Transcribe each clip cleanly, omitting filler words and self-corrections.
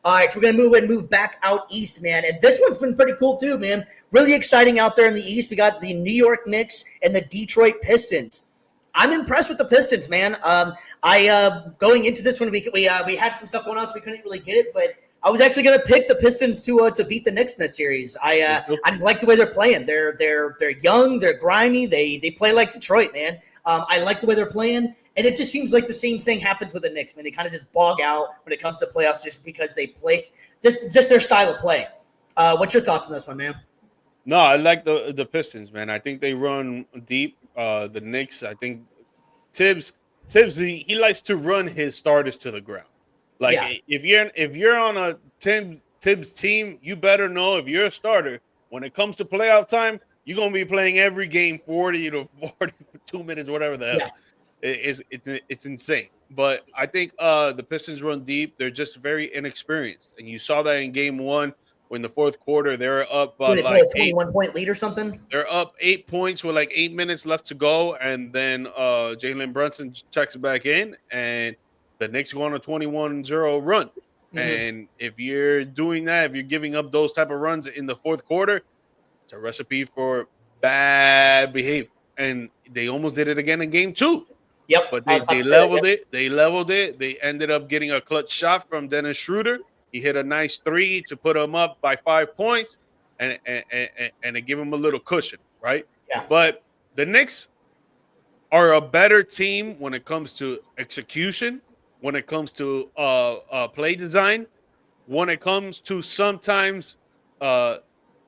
All right, so we're going to move back out east, man. And this one's been pretty cool too, man. Really exciting out there in the east. We got the New York Knicks and the Detroit Pistons. I'm impressed with the Pistons, man. I going into this one, we had some stuff going on, so we couldn't really get it. But I was actually going to pick the Pistons to beat the Knicks in this series. I just like the way they're playing. They're young, they're grimy. They play like Detroit, man. I like the way they're playing, and it just seems like the same thing happens with the Knicks, man. They kind of just bog out when it comes to the playoffs just because they play just their style of play. What's your thoughts on this one, man? No, I like the Pistons, man. I think they run deep. The Knicks, I think Tibbs he likes to run his starters to the ground. Like Yeah. if you're on a Tibbs team, you better know if you're a starter when it comes to playoff time, you're gonna be playing every game 40 to 42 minutes, whatever the hell. Yeah. It's insane. But I think the Pistons run deep. They're just very inexperienced, and you saw that in game one. When the fourth quarter, they're up They play like a 21-point lead or something. they're up 8 points with like 8 minutes left to go, and then Jalen Brunson checks back in, and the Knicks go on a 21-0 run. Mm-hmm. And if you're doing that, if you're giving up those type of runs in the fourth quarter, it's a recipe for bad behavior. And they almost did it again in game two. Yep. But they leveled it. They leveled it. They ended up getting a clutch shot from Dennis Schroeder. He hit a nice three to put him up by 5 points, and it gave him a little cushion, right? Yeah. But the Knicks are a better team when it comes to execution, when it comes to play design, when it comes to sometimes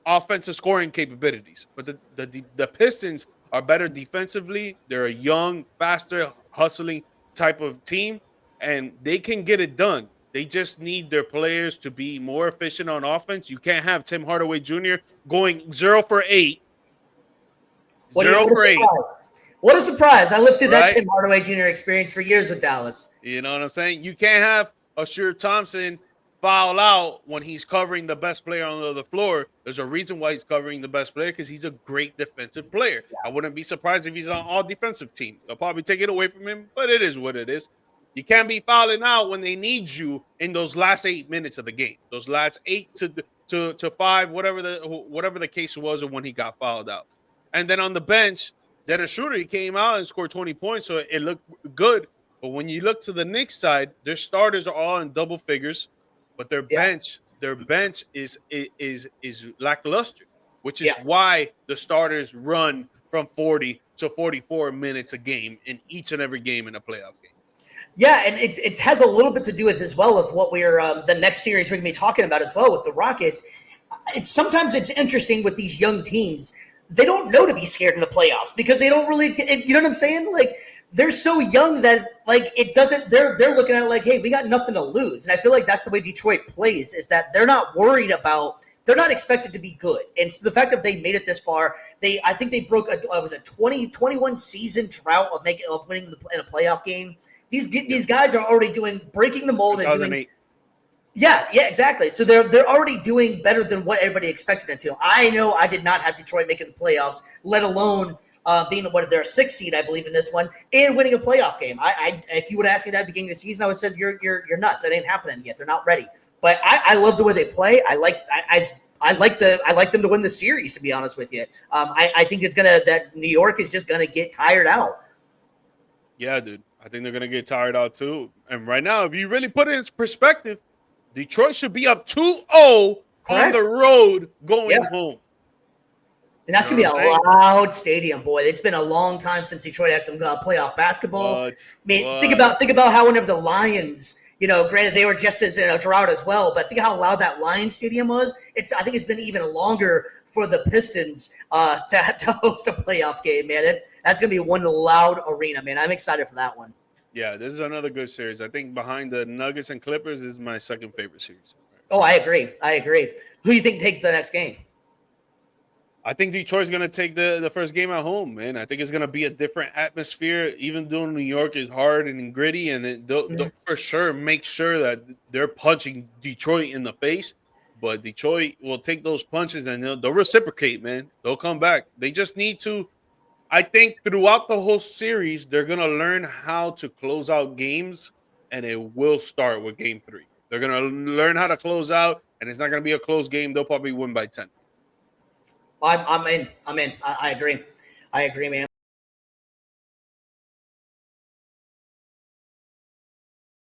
offensive scoring capabilities. But the Pistons are better defensively. They're a young, faster, hustling type of team, and they can get it done. They just need their players to be more efficient on offense. You can't have Tim Hardaway Jr. going 0 for 8. What a surprise. I lived through Right? that Tim Hardaway Jr. experience for years with Dallas. You know what I'm saying? You can't have Ashur Thompson foul out when he's covering the best player on the floor. There's a reason why he's covering the best player, because he's a great defensive player. Yeah. I wouldn't be surprised if he's on all defensive teams. They'll probably take it away from him, but it is what it is. You can't be fouling out when they need you in those last 8 minutes of the game. Those last 8 to 5, whatever the case was, or when he got fouled out. And then on the bench, Dennis Schroeder, he came out and scored 20 points, so it looked good. But when you look to the Knicks side, their starters are all in double figures, but their bench is lackluster, which is why the starters run from 40 to 44 minutes a game in each and every game in a playoff game. Yeah, and it has a little bit to do with as well with what we're the next series we're going to be talking about as well with the Rockets. Sometimes it's interesting with these young teams. They don't know to be scared in the playoffs because they don't really. You know what I'm saying? Like they're so young that like it doesn't. They're looking at it like, hey, we got nothing to lose, and I feel like that's the way Detroit plays. Is that they're not worried about. They're not expected to be good, and so the fact that they made it this far, I think they broke a 21 season drought of winning in a playoff game. These guys are already breaking the mold and doing. Yeah, exactly. So they're already doing better than what everybody expected them to. I know I did not have Detroit making the playoffs, let alone being they're a 6th seed, I believe, in this one, and winning a playoff game. If you would ask me that at the beginning of the season, I would have said you're nuts. That ain't happening yet. They're not ready. But I love the way they play. I like them to win the series. To be honest with you, I think that New York is just gonna get tired out. Yeah, dude. I think they're going to get tired out too. And right now, if you really put it in perspective, Detroit should be up 2-0 on the road going home. And that's going to be a loud stadium, boy. It's been a long time since Detroit had some playoff basketball. Think about how whenever the Lions, granted they were just as in a drought as well, but think how loud that Lions stadium was. I think it's been even longer for the Pistons to host a playoff game, man. That's going to be one loud arena, man. I'm excited for that one. Yeah, this is another good series. I think behind the Nuggets and Clippers, this is my second favorite series. Oh, I agree. Who do you think takes the next game? I think Detroit's going to take the first game at home, man. I think it's going to be a different atmosphere, even though New York is hard and gritty, and they'll for sure make sure that they're punching Detroit in the face. But Detroit will take those punches and they'll reciprocate, man. They'll come back. They just need to. I think throughout the whole series, they're going to learn how to close out games, and it will start with game 3. They're going to learn how to close out, and it's not going to be a close game. They'll probably win by 10. I'm in. I agree. I agree, man.